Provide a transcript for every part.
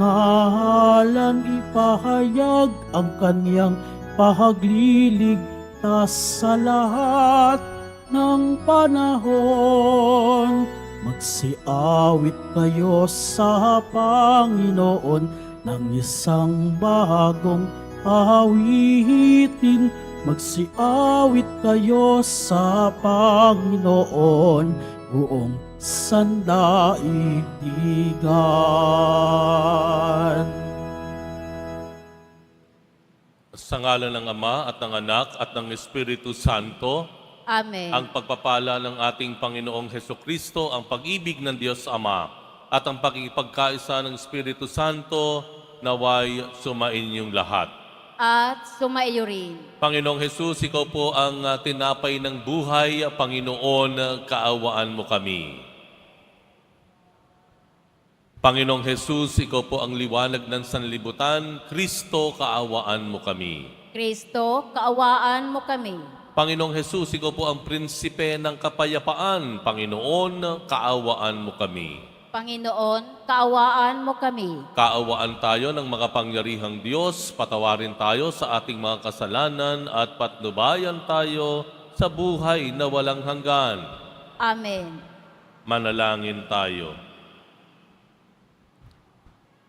ngalan ipahayag ang kanyang pahagliligtas sa lahat ng panahon. Magsiawit kayo sa Panginoon ng isang bagong awitin. Magsiawit kayo sa Panginoon buong sandaigdigan. Sa ngalan ng Ama at ng Anak at ng Espiritu Santo, Amen. ang pagpapala ng ating Panginoong Hesukristo, ang pag-ibig ng Diyos Ama, at ang pakikipagkaisa ng Espiritu Santo, naway sumainyong lahat. At sumaiyo rin. Panginoong Hesus, Ikaw po ang tinapay ng buhay. Panginoon, kaawaan mo kami. Panginoong Hesus, Ikaw po ang liwanag ng sanlibutan. Kristo, kaawaan mo kami. Kristo, kaawaan mo kami. Panginoong Hesus, Ikaw po ang prinsipe ng kapayapaan. Panginoon, kaawaan mo kami. Panginoon, kaawaan mo kami. Kaawaan tayo ng makapangyarihang Diyos, patawarin tayo sa ating mga kasalanan at patnubayan tayo sa buhay na walang hanggan. Amen. Manalangin tayo.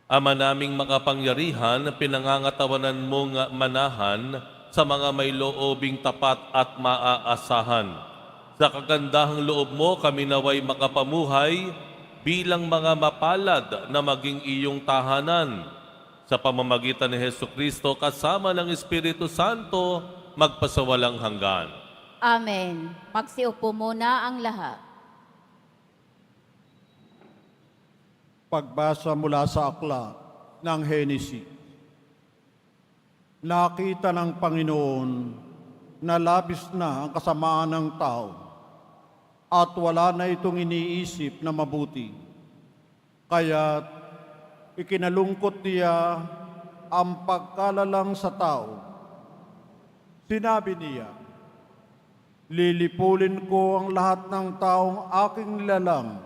Ama naming makapangyarihan, pinangangatawanan mong manahan sa mga may loobing tapat at maaasahan. Sa kagandahang loob mo, kami naway makapamuhay bilang mga mapalad na maging iyong tahanan. Sa pamamagitan ni Hesukristo kasama ng Espiritu Santo, magpasawalang hanggan. Amen. Magsiupo muna ang lahat. Pagbasa mula sa akla ng Henesis. Nakita ng Panginoon na labis na ang kasamaan ng tao at wala na itong iniisip na mabuti. Kaya't ikinalungkot niya ang pagkalalang sa tao. Sinabi niya, lilipulin ko ang lahat ng taong aking nilalang.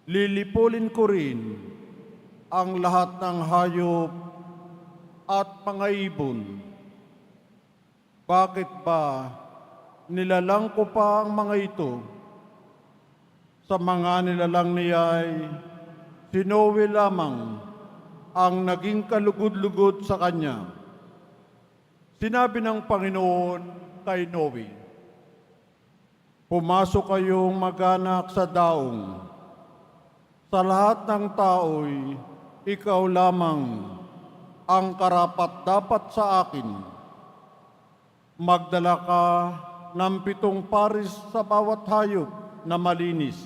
Lilipulin ko rin ang lahat ng hayop at mga ibon. Bakit ba nilalang ko pa ang mga ito? Sa mga nilalang niya ay si Noe lamang ang naging kalugod-lugod sa kanya. Sinabi ng Panginoon kay Noe, pumasok kayong mag-anak sa daong. Sa lahat ng tao'y ikaw lamang ang karapat-dapat sa akin. Magdala ka ng 7 paris sa bawat hayop na malinis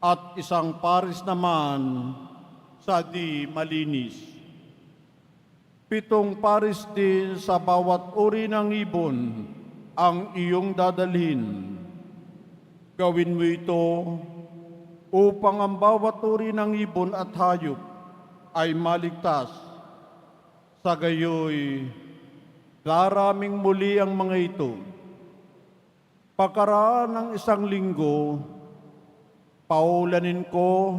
at 1 paris naman sa di malinis. 7 paris din sa bawat uri ng ibon ang iyong dadalhin. Gawin mo ito upang ang bawat uri ng ibon at hayop ay maligtas. Sa gayoy, laraming muli ang mga ito. Pagkaraan ng 1 linggo, paulanin ko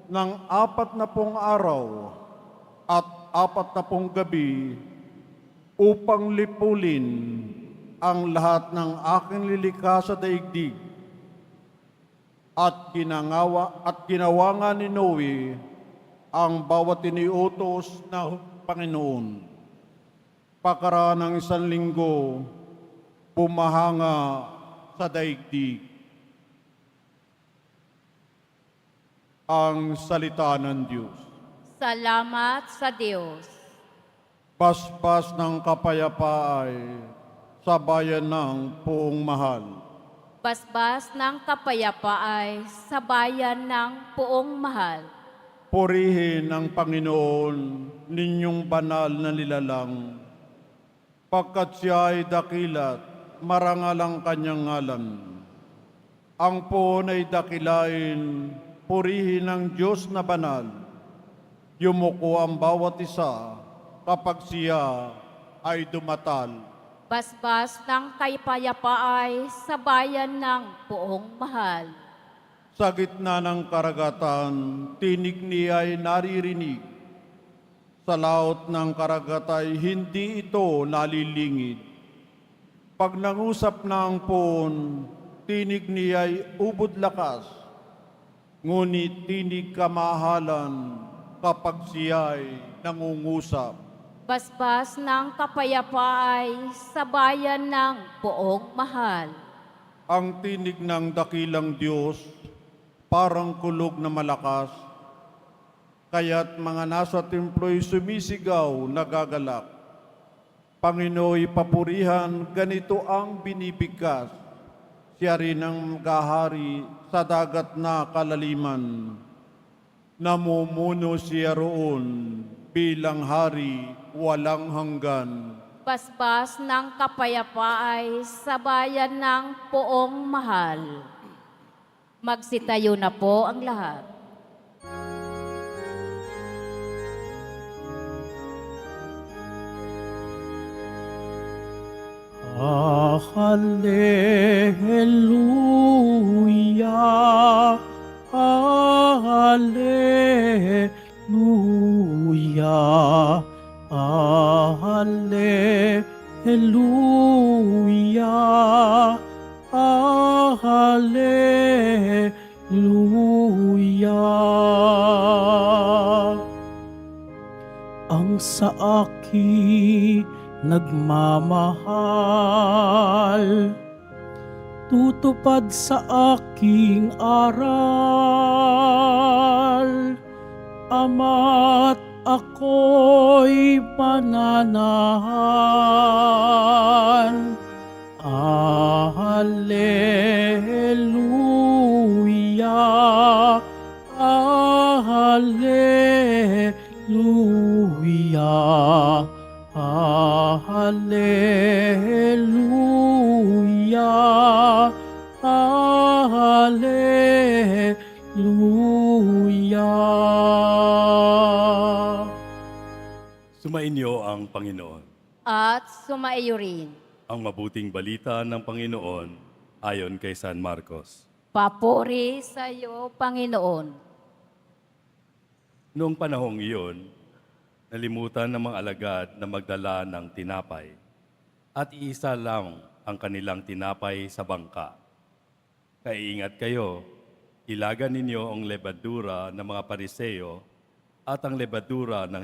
ng 40 araw at 40 gabi upang lipulin ang lahat ng aking lilikha sa daigdig. At ginawa nga ni Noe ang bawat iniutos na Panginoon. Pagkaraan ng 1 linggo, bumahanga sa daigdig ang salita ng Diyos. Salamat sa Diyos. Paspas ng kapayapaan sa bayan ng Puong Mahal. Basbas ng kapayapaan sa bayan ng Puong Mahal. Purihin ang Panginoon ninyong banal na nilalang, pagkat siya ay dakilat, marangal ang kanyang ngalan. Ang puon ay dakilain, purihin ang Diyos na banal. Yumuko ang bawat isa kapag siya ay dumatal. Basbas ng kapayapaan sa bayan ng Puong Mahal. Sa gitna ng karagatan, tinig niya ay naririnig. Sa laot ng karagatay, hindi ito nalilingid. Pag nangusap na ang poon, tinig niya ay ubod lakas. Ngunit tinig kamahalan kapag siya'y nangungusap. Basbas ng kapayapaan sa bayan ng poong mahal. Ang tinig ng dakilang Diyos, parang kulog na malakas, kaya't mga nasa templo'y sumisigaw, nagagalak. Panginooy papurihan, ganito ang binibigkas. Siya rin ang gahari sa dagat na kalaliman. Namumuno siya roon bilang hari walang hanggan. Basbas ng kapayapaan sa bayan ng poong mahal. Magsitayo na po ang lahat. Hallelujah, Hallelujah, Hallelujah, Hallelujah. Ang sa akin nagmamahal, tutupad sa aking aral, Ama't ako'y mananahan. Hallelujah, Hallelujah, Hallelujah, Hallelujah. Sumainyo ang Panginoon. At sumaiyo rin. Ang mabuting balita ng Panginoon ayon kay San Marcos. Papuri sa iyo, Panginoon. Noong panahong iyon, nalimutan ng mga alagad na magdala ng tinapay at iisa lang ang kanilang tinapay sa bangka. Kaiingat kayo, ilagan ninyo ang lebadura ng mga Pariseo at ang lebadura ng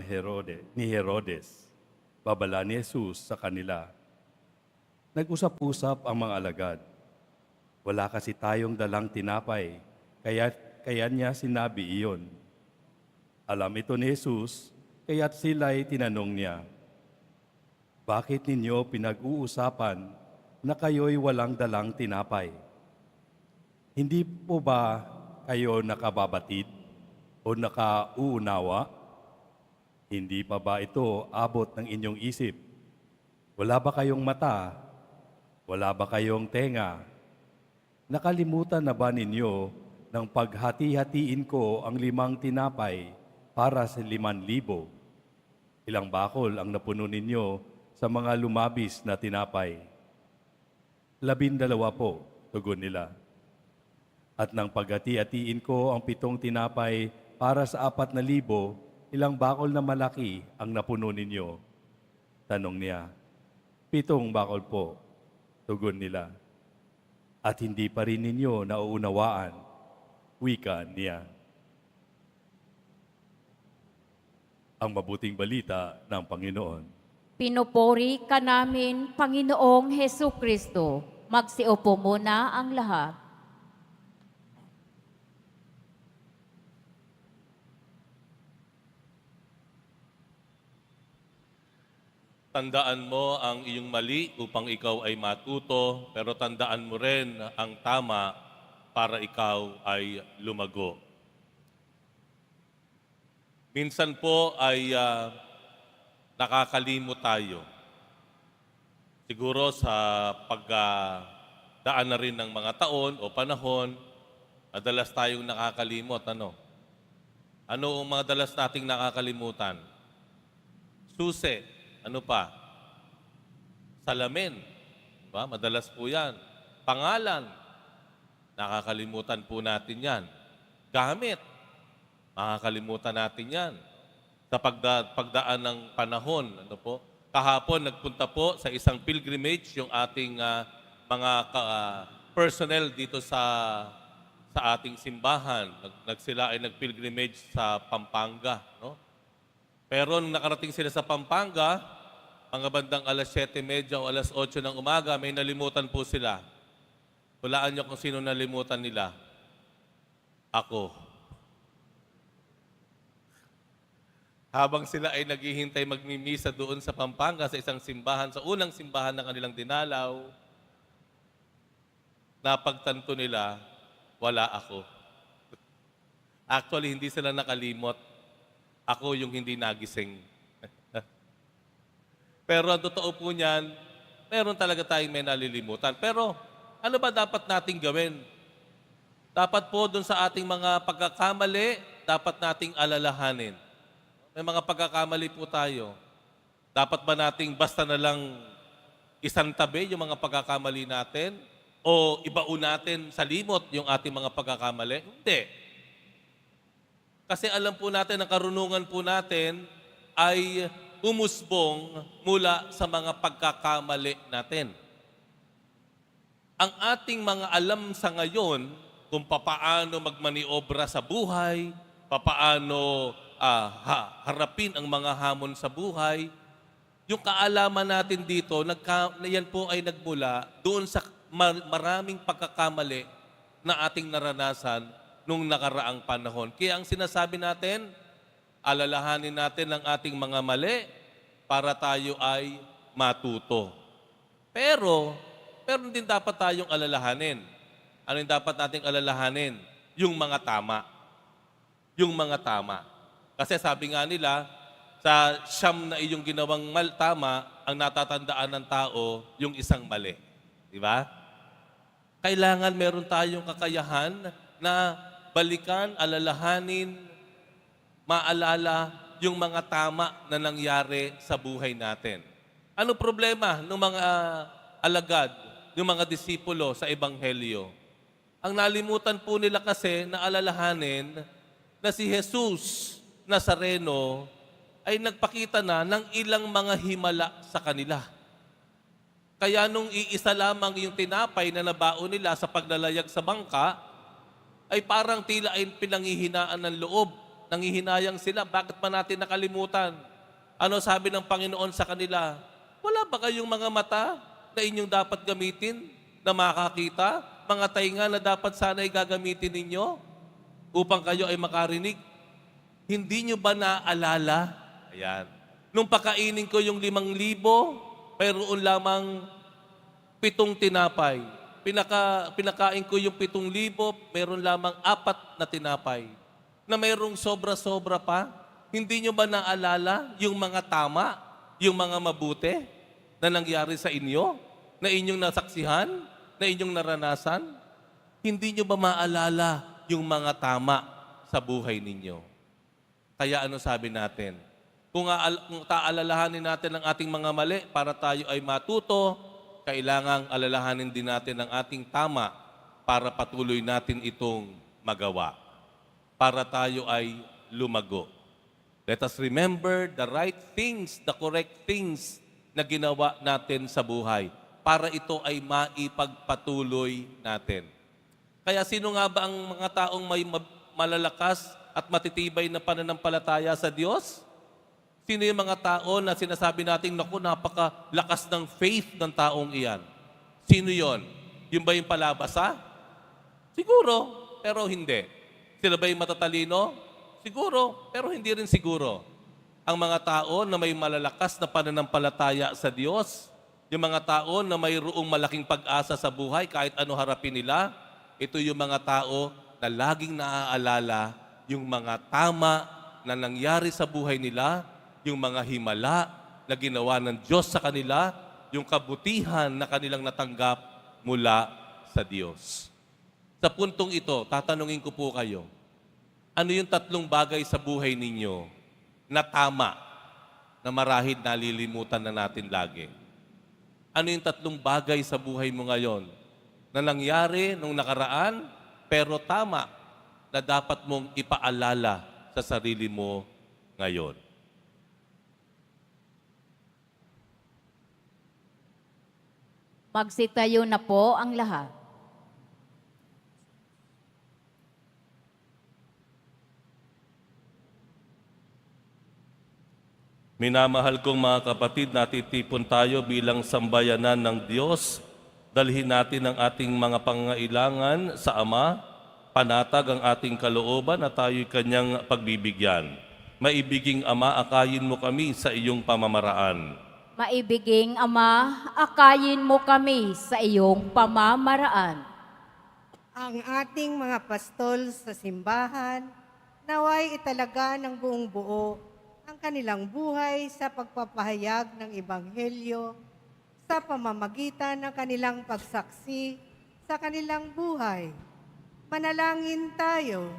ni Herodes. Babala ni Jesus sa kanila. Nag-usap-usap ang mga alagad. Wala kasi tayong dalang tinapay, kaya niya sinabi iyon. Alam ito ni Jesus, kaya't sila'y tinanong niya, bakit ninyo pinag-uusapan na kayo'y walang dalang tinapay? Hindi po ba kayo nakababatid o nakauunawa? Hindi pa ba ito abot ng inyong isip? Wala ba kayong mata? Wala ba kayong tenga? Nakalimutan na ba ninyo nang paghati-hatiin ko ang 5 tinapay para sa 5,000? Ilang bakol ang napuno ninyo sa mga lumabis na tinapay? 12 po, tugon nila. At nang paghati-hatiin ko ang 7 tinapay para sa 4,000, ilang bakol na malaki ang napuno ninyo? Tanong niya. 7 bakol po, tugon nila. At hindi pa rin ninyo nauunawaan, wika niya. Ang mabuting balita ng Panginoon. Pinupuri ka namin, Panginoong Hesu Kristo. Magsiupo muna ang lahat. Tandaan mo ang iyong mali upang ikaw ay matuto, pero tandaan mo rin ang tama para ikaw ay lumago. Minsan po ay nakakalimot tayo. Siguro sa pagdaan na rin ng mga taon o panahon, madalas tayong nakakalimot. Ano ang mga dalas nating nakakalimutan? Susi. Ano pa? Salamin. Diba? Madalas po yan. Pangalan. Nakakalimutan po natin yan. Gamit. Makakalimutan natin yan. Sa pagdaan ng panahon, ano po? Kahapon, nagpunta po sa isang pilgrimage yung ating mga personnel dito sa ating simbahan. Sila ay nagpilgrimage sa Pampanga. No? Pero nung nakarating sila sa Pampanga, mga bandang alas 7:30 o alas 8 ng umaga, may nalimutan po sila. Hulaan niyo kung sino nalimutan nila. Ako. Habang sila ay naghihintay magmimisa doon sa Pampanga sa isang simbahan, sa unang simbahan na kanilang dinalaw, napagtanto nila, wala ako. Actually, hindi sila nakalimot. Ako yung hindi nagising. Pero ang totoo po niyan, meron talaga tayong may nalilimutan. Pero ano ba dapat nating gawin? Dapat po dun sa ating mga pagkakamali, dapat nating alalahanin. May mga pagkakamali po tayo. Dapat ba nating basta na lang isang tabi yung mga pagkakamali natin? O ibaon natin sa limot yung ating mga pagkakamali? Hindi. Kasi alam po natin, ang karunungan po natin ay umusbong mula sa mga pagkakamali natin. Ang ating mga alam sa ngayon kung papaano magmaniobra sa buhay, papaano harapin ang mga hamon sa buhay, yung kaalaman natin dito, yan po ay nagmula doon sa maraming pagkakamali na ating naranasan nung nakaraang panahon. Kaya ang sinasabi natin, alalahanin natin ang ating mga mali para tayo ay matuto. Pero din dapat tayong alalahanin. Ano yung dapat nating alalahanin? Yung mga tama. Yung mga tama. Kasi sabi nga nila, sa siyam na iyong ginawang tama, ang natatandaan ng tao, yung isang mali. Di ba? Kailangan meron tayong kakayahan na balikan, alalahanin, maalala yung mga tama na nangyari sa buhay natin. Ano problema ng mga alagad, yung mga disipulo sa Ebanghelyo? Ang nalimutan po nila kasi na alalahanin na si Jesus Nazareno ay nagpakita na ng ilang mga himala sa kanila. Kaya nung iisa lamang yung tinapay na nabaon nila sa paglalayag sa bangka, ay parang tila ay pinanghihinaan ng loob. Nanghihinayang sila. Bakit pa natin nakalimutan? Ano sabi ng Panginoon sa kanila? Wala ba kayong mga mata na inyong dapat gamitin na makakita? Mga tainga na dapat sana ay gagamitin ninyo upang kayo ay makarinig? Hindi nyo ba naaalala? Ayan. Nung pakainin ko yung 5,000, mayroon lamang 7 tinapay. Pinakain ko yung 7,000, mayroon lamang 4 na tinapay. Na mayroong sobra-sobra pa. Hindi nyo ba naalala yung mga tama, yung mga mabuti na nangyari sa inyo? Na inyong nasaksihan? Na inyong naranasan? Hindi nyo ba maalala yung mga tama sa buhay ninyo? Kaya ano sabi natin? Kung taalalahanin natin ang ating mga mali para tayo ay matuto, kailangang alalahanin din natin ang ating tama para patuloy natin itong magawa. Para tayo ay lumago. Let us remember the right things, the correct things na ginawa natin sa buhay para ito ay maipagpatuloy natin. Kaya sino nga ba ang mga taong may malalakas at matitibay na pananampalataya sa Diyos? Sino yung mga tao na sinasabi natin, naku, napakalakas ng faith ng taong iyan? Sino yon? Yung ba yung palabasa? Siguro, pero hindi. Sila ba yung matatalino? Siguro, pero hindi rin siguro. Ang mga tao na may malalakas na pananampalataya sa Diyos, yung mga tao na mayroong malaking pag-asa sa buhay kahit ano harapin nila, ito yung mga tao na laging naaalala yung mga tama na nangyari sa buhay nila, yung mga himala na ginawa ng Diyos sa kanila, yung kabutihan na kanilang natanggap mula sa Diyos. Sa puntong ito, tatanungin ko po kayo, ano yung 3 bagay sa buhay ninyo na tama na marahil nalilimutan na natin lagi? Ano yung 3 bagay sa buhay mo ngayon na nangyari nung nakaraan, pero tama na dapat mong ipaalala sa sarili mo ngayon. Magsitayo na po ang lahat. Minamahal kong mga kapatid, natitipon tayo bilang sambayanan ng Diyos. Dalhin natin ang ating mga pangailangan sa Ama, panatag ang ating kalooban at tayo'y Kanyang pagbibigyan. Maibiging Ama, akayin mo kami sa iyong pamamaraan. Maibiging Ama, akayin mo kami sa iyong pamamaraan. Ang ating mga pastol sa simbahan, naway italaga ng buong buo ang kanilang buhay sa pagpapahayag ng Ebanghelyo sa pamamagitan ng kanilang pagsaksi sa kanilang buhay. Manalangin tayo.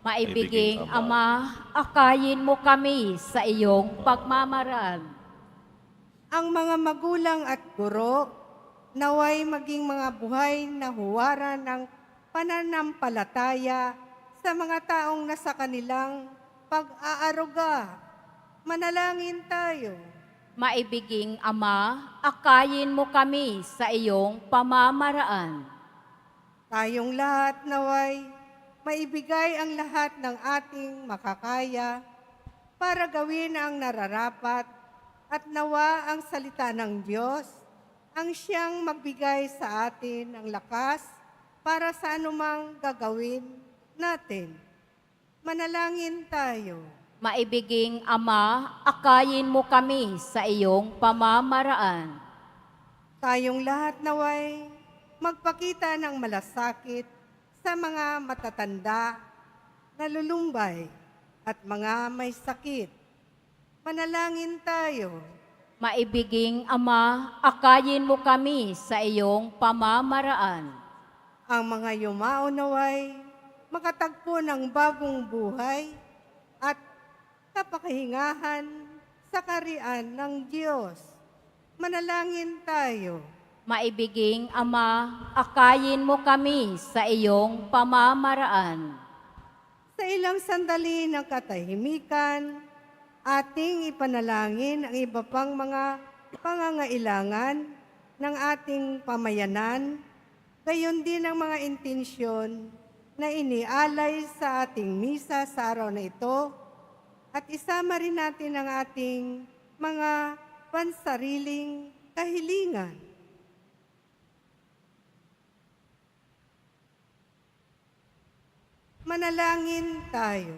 Maibiging Ama, akayin mo kami sa iyong pagmamaraan. Ang mga magulang at guro, naway maging mga buhay na huwaran ng pananampalataya sa mga taong nasa kanilang pag-aaruga. Manalangin tayo. Maibiging Ama, akayin mo kami sa iyong pamamaraan. Tayong lahat naway maibigay ang lahat ng ating makakaya para gawin ang nararapat at nawa ang salita ng Diyos ang siyang magbigay sa atin ng lakas para sa anumang gagawin natin. Manalangin tayo. Maibiging Ama, akayin mo kami sa iyong pamamaraan. Tayong lahat naway magpakita ng malasakit sa mga matatanda, nalulumbay at mga may sakit. Manalangin tayo. Maibiging Ama, akayin mo kami sa iyong pamamaraan. Ang mga yumao naway makatagpo ng bagong buhay at kapakahingahan sa kaharian ng Diyos. Manalangin tayo. Maibiging Ama, akayin mo kami sa iyong pamamaraan. Sa ilang sandali ng katahimikan, ating ipanalangin ang iba pang mga pangangailangan ng ating pamayanan, gayon din ang mga intensyon na inialay sa ating misa sa araw na ito, at isama rin natin ang ating mga pansariling kahilingan. Manalangin tayo.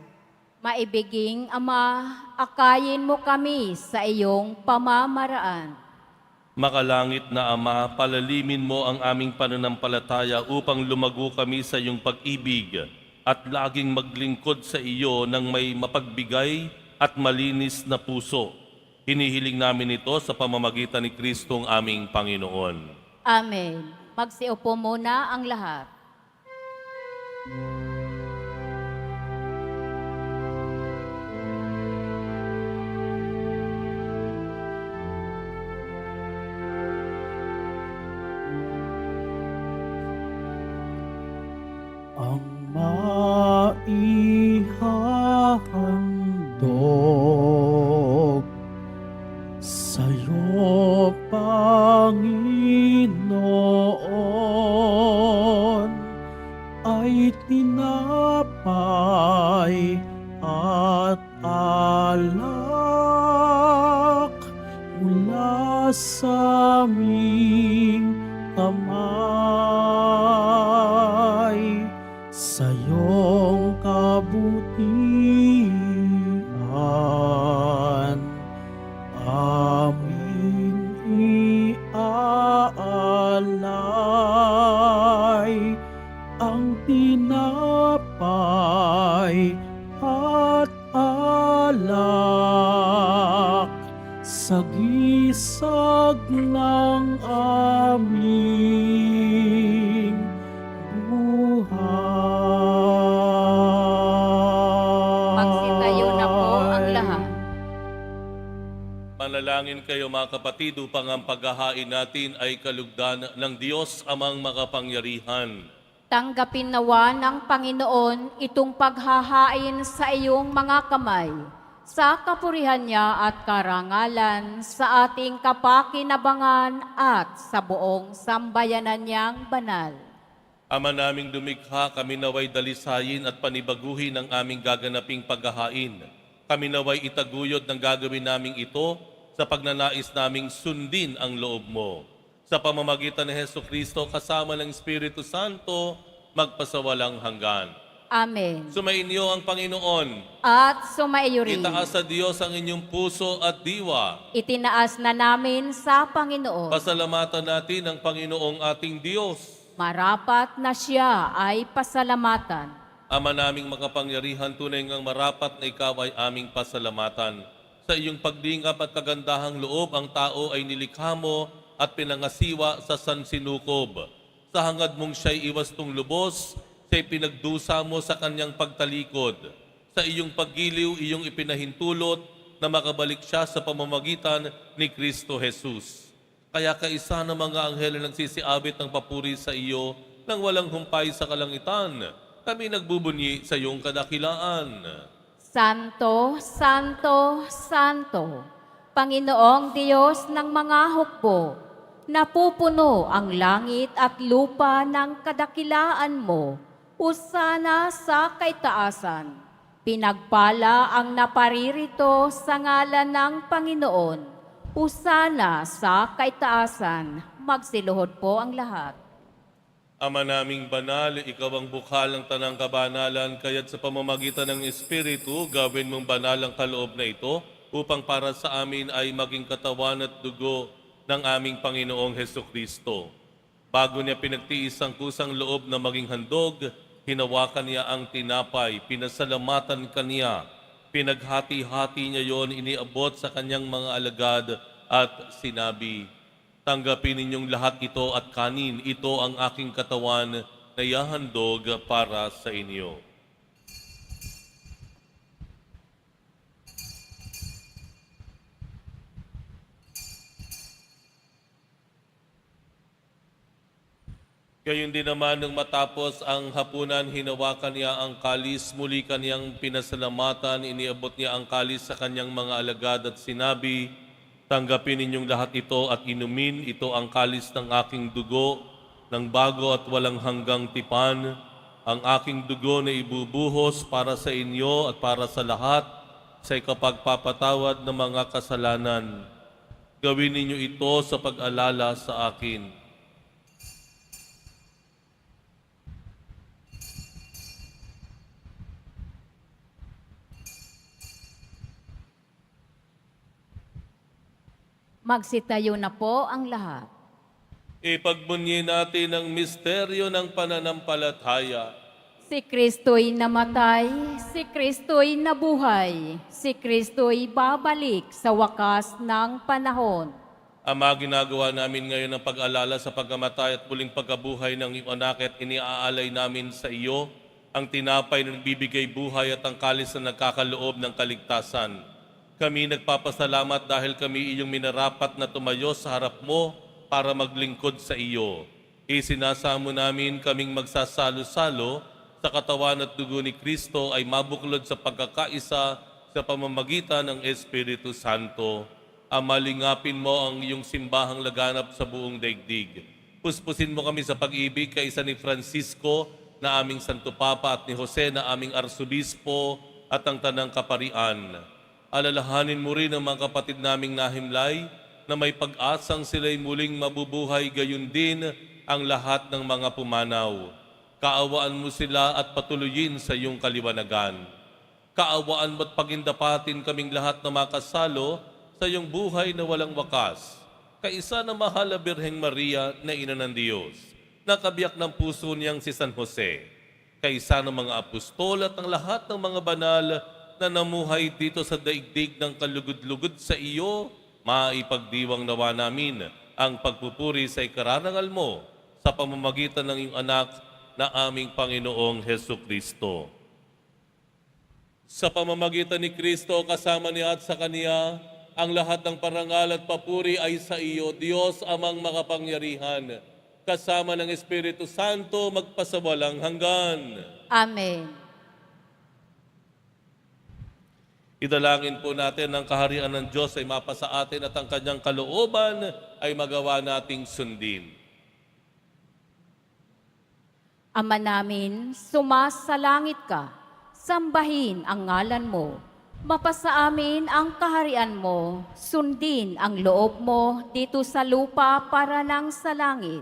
Maibiging Ama, akayin mo kami sa iyong pamamaraan. Makalangit na Ama, palalimin mo ang aming pananampalataya upang lumago kami sa iyong pag-ibig at laging maglingkod sa iyo ng may mapagbigay at malinis na puso. Hinihiling namin ito sa pamamagitan ni Kristong aming Panginoon. Amen. Magsiupo muna ang lahat. Ang maihahandog sa'yo, Panginoon, ay tinapay at alak mula sa aming kamay. Sa iyong kabutihan, aming iaalay ang tinapay at alak sa gisag ng aming buhay. Magsitayo na po ang lahat. Manalangin kayo mga kapatid upang ang paghahain natin ay kalugdan ng Diyos amang makapangyarihan. Tanggapin nawa ng Panginoon itong paghahain sa iyong mga kamay, sa kapurihan niya at karangalan, sa ating kapakinabangan at sa buong sambayanan niyang banal. Ama naming dumikha, kami naway dalisayin at panibaguhin ang aming gaganaping paghahain. Kami naway itaguyod ng gagawin naming ito sa pagnanais naming sundin ang loob mo. Sa pamamagitan ni Hesukristo kasama ng Espiritu Santo, magpasawalang hanggan. Amen. Sumainyo ang Panginoon. At sumaiyo rin. Itaas sa Diyos ang inyong puso at diwa. Itinaas na namin sa Panginoon. Pasalamatan natin ang Panginoong ating Diyos. Marapat na siya ay pasalamatan. Ama naming makapangyarihan, tunay ngang marapat na ikaw ay aming pasalamatan. Sa iyong paglingap at kagandahang loob, ang tao ay nilikha mo at pinangasiwa sa sansinukob. Sa hangad mong siya'y iwastong lubos, siya'y pinagdusa mo sa kanyang pagtalikod. Sa iyong paggiliw, iyong ipinahintulot na makabalik siya sa pamamagitan ni Kristo Jesus. Kaya kaisa ng mga anghel na nagsisiabit ng papuri sa iyo nang walang humpay sa kalangitan, kami nagbubunyi sa iyong kadakilaan. Santo, Santo, Santo, Panginoong Diyos ng mga hukbo, napupuno ang langit at lupa ng kadakilaan mo, usana sa kaitaasan. Pinagpala ang naparirito sa ngalan ng Panginoon, usana sa kaitaasan. Magsiluhod po ang lahat. Ama naming banal, ikaw ang bukal ng tanang kabanalan, kaya't sa pamamagitan ng Espiritu, gawin mong banal ang kaloob na ito, upang para sa amin ay maging katawan at dugo ng aming Panginoong Hesukristo. Bago niya pinagtiis ang kusang loob na maging handog, hinawakan niya ang tinapay, pinasalamatan kaniya, pinaghati-hati niya yon, iniabot sa kanyang mga alagad at sinabi, "Tanggapin ninyong lahat ito at kanin, ito ang aking katawan na ihahandog para sa inyo." Gayon din naman nung matapos ang hapunan, hinawakan niya ang kalis, muli kaniyang pinasalamatan, iniabot niya ang kalis sa kanyang mga alagad at sinabi, "Tanggapin ninyong lahat ito at inumin, ito ang kalis ng aking dugo, ng bago at walang hanggang tipan, ang aking dugo na ibubuhos para sa inyo at para sa lahat sa ikapagpapatawad ng mga kasalanan. Gawin ninyo ito sa pag-alala sa akin." Magsitayo na po ang lahat. Ipagbunyi natin ang misteryo ng pananampalataya. Si Kristo'y namatay, si Kristo'y nabuhay, si Kristo'y babalik sa wakas ng panahon. Ama, ginagawa namin ngayon ang pag-alala sa pagkamatay at muling pagkabuhay ng iyong anak at iniaalay namin sa iyo ang tinapay na nagbibigay buhay at ang kalis na nagkakaloob ng kaligtasan. Kami nagpapasalamat dahil kami iyong minarapat na tumayo sa harap mo para maglingkod sa iyo. Isinasamo namin kaming magsasalo-salo sa katawan at dugo ni Kristo ay mabuklod sa pagkakaisa sa pamamagitan ng Espiritu Santo. Ama, lingapin mo ang iyong simbahang laganap sa buong daigdig. Puspusin mo kami sa pag-ibig kaisa ni Francisco na aming Santo Papa at ni Jose na aming Arsobispo at ang Tanang Kaparian. Alalahanin mo rin ang mga kapatid naming nahimlay na may pag-asang sila'y muling mabubuhay, gayon din ang lahat ng mga pumanaw. Kaawaan mo sila at patuloyin sa iyong kaliwanagan. Kaawaan mo't pagindapatin kaming lahat na makasalo sa iyong buhay na walang wakas. Kaisa na mahal na Birheng Maria na Ina ng Diyos, nakabiyak ng puso niyang si San Jose. Kaisa ng mga apostol at ang lahat ng mga banal na namuhay dito sa daigdig ng kalugod-lugod sa iyo, maipagdiwang nawa namin ang pagpupuri sa ikarangal mo sa pamamagitan ng iyong anak na aming Panginoong Hesukristo. Sa pamamagitan ni Kristo, kasama niya at sa Kaniya, ang lahat ng parangal at papuri ay sa iyo, Diyos amang makapangyarihan, kasama ng Espiritu Santo magpasawalang hanggan. Amen. Idalangin po natin ang kaharian ng Diyos ay mapasa atin at ang kanyang kalooban ay magawa nating sundin. Ama namin, sumasalangit ka, sambahin ang ngalan mo. Mapasa amin ang kaharian mo, sundin ang loob mo dito sa lupa para nang sa langit.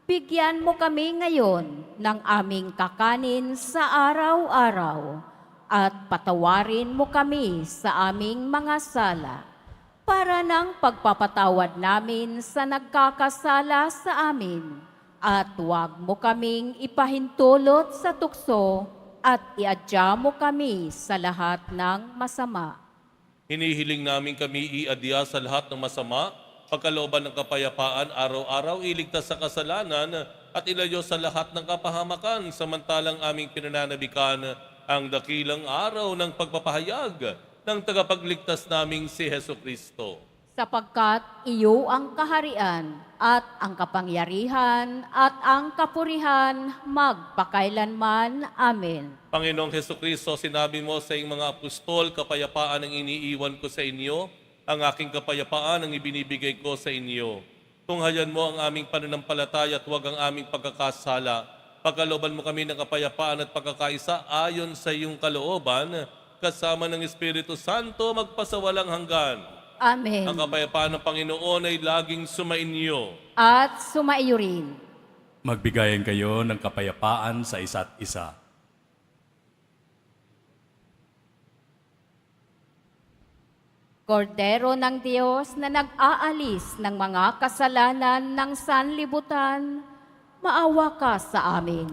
Bigyan mo kami ngayon ng aming kakanin sa araw-araw at patawarin mo kami sa aming mga sala para nang pagpapatawad namin sa nagkakasala sa amin. At huwag mo kaming ipahintulot sa tukso at iadya mo kami sa lahat ng masama. Hinihiling namin kami iadya sa lahat ng masama, pagkalooban ng kapayapaan, araw-araw iligtas sa kasalanan at ilayo sa lahat ng kapahamakan, samantalang aming pinananabikan ang dakilang araw ng pagpapahayag ng tagapagligtas naming si Heso Kristo. Sapagkat iyo ang kaharian at ang kapangyarihan at ang kapurihan magpakailanman. Amen. Panginoong Heso Kristo, sinabi mo sa iyong mga apostol, kapayapaan ang iniiwan ko sa inyo, ang aking kapayapaan ang ibinibigay ko sa inyo. Tunghayan mo ang aming pananampalataya at huwag ang aming pagkakasala. Pagkalooban mo kami ng kapayapaan at pagkakaisa ayon sa iyong kalooban, kasama ng Espiritu Santo magpasawalang hanggan. Amen. Ang kapayapaan ng Panginoon ay laging sumainyo. At sumaiyo rin. Magbigayan kayo ng kapayapaan sa isa't isa. Kordero ng Diyos na nag-aalis ng mga kasalanan ng sanlibutan, maawa ka sa amin.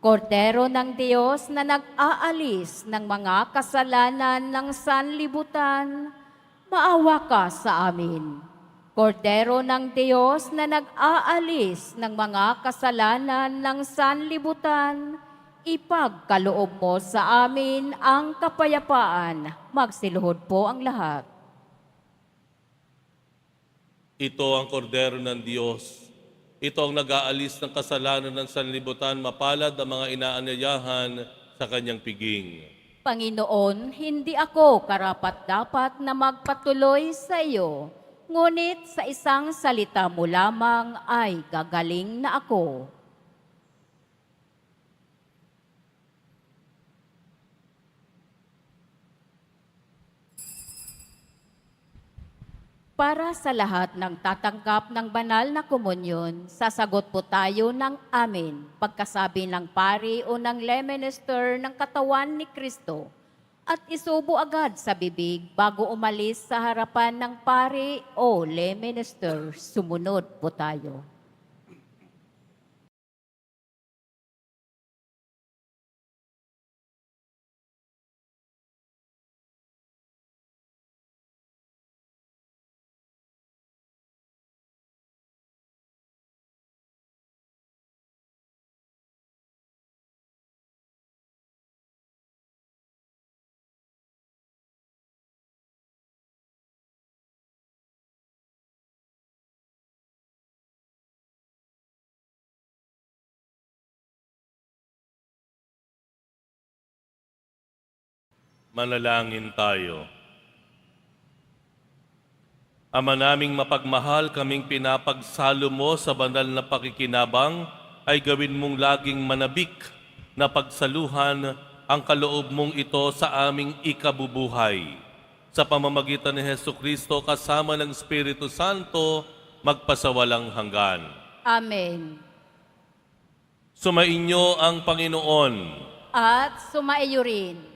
Kordero ng Diyos na nag-aalis ng mga kasalanan ng sanlibutan, maawa ka sa amin. Kordero ng Diyos na nag-aalis ng mga kasalanan ng sanlibutan, ipagkaloob mo sa amin ang kapayapaan. Magsiluhod po ang lahat. Ito ang kordero ng Diyos. Ito ang nag-aalis ng kasalanan ng sanlibutan, mapalad ang mga inaanyayahan sa kanyang piging. Panginoon, hindi ako karapat-dapat na magpatuloy sa iyo, ngunit sa isang salita mo lamang ay gagaling na ako. Para sa lahat ng tatanggap ng banal na komunyon, sasagot po tayo ng amen pagkasabi ng pari o ng lay minister ng katawan ni Kristo at isubo agad sa bibig bago umalis sa harapan ng pari o lay minister. Sumunod po tayo. Manalangin tayo. Ama naming mapagmahal, kaming pinapagsalo mo sa banal na pakikinabang, ay gawin mong laging manabik na pagsaluhan ang kaloob mong ito sa aming ikabubuhay. Sa pamamagitan ni Heso Kristo kasama ng Espiritu Santo, magpasawalang hanggan. Amen. Sumainyo ang Panginoon. At sumaiyo rin.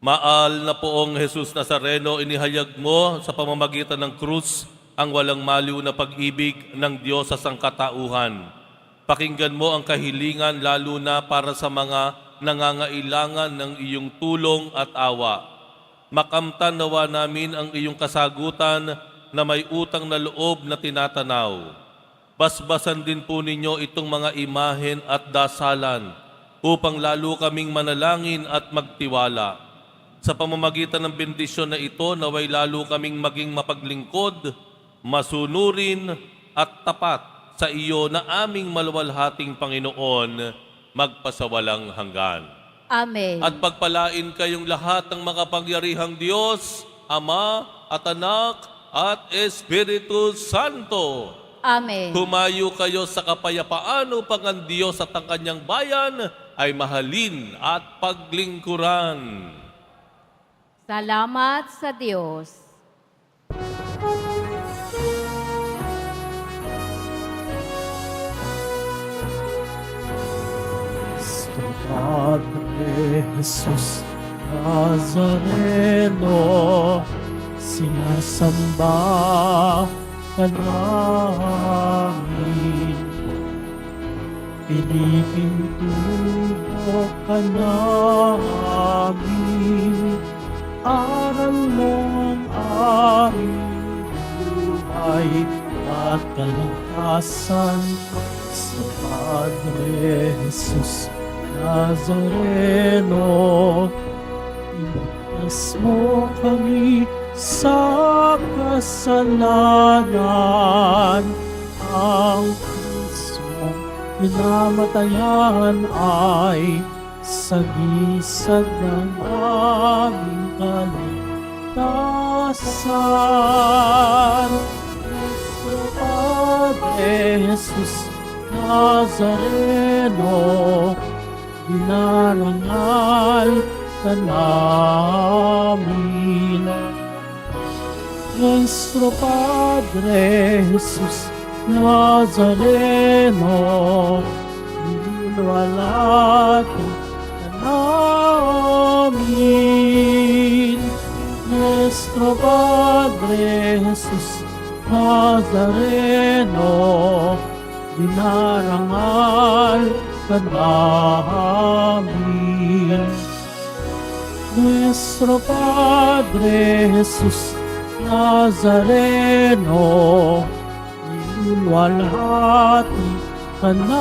Maal na poong Jesus Nazareno, inihayag mo sa pamamagitan ng krus ang walang maliw na pag-ibig ng Diyos sa sangkatauhan. Pakinggan mo ang kahilingan lalo na para sa mga nangangailangan ng iyong tulong at awa. Makamtan nawa namin ang iyong kasagutan na may utang na loob na tinatanaw. Basbasan din po ninyo itong mga imahen at dasalan upang lalo kaming manalangin at magtiwala. Sa pamamagitan ng bendisyon na ito, naway lalo kaming maging mapaglingkod, masunurin at tapat sa iyo na aming maluwalhating Panginoon, magpasawalang hanggan. Amen. At pagpalain kayong lahat ng makapangyarihang Diyos, Ama at Anak at Espiritu Santo. Amen. Humayo kayo sa kapayapaan upang ang Diyos at ang kanyang bayan ay mahalin at paglingkuran. Salamat sa Diyos. Padre Jesus Nazareno, sinasamba ka namin. Pinipintubo ka namin, aral mo ang aming buhay at kalakasan sa Padre Jesus Nazareno. Iligtas mo kami sa kasalanan, ang Kristong pinamatayan ay sagisag ng aming kaligtasan. Nuestro Padre Jesus Nazareno, dinarangal ka namin. Nuestro Padre Jesus Nazareno, iniwalati ka namin. Nuestro Padre Jesus Nazareno, dinarangal ka namin. Nuestro Padre Jesus Nazareno, iniwalhati ka namin.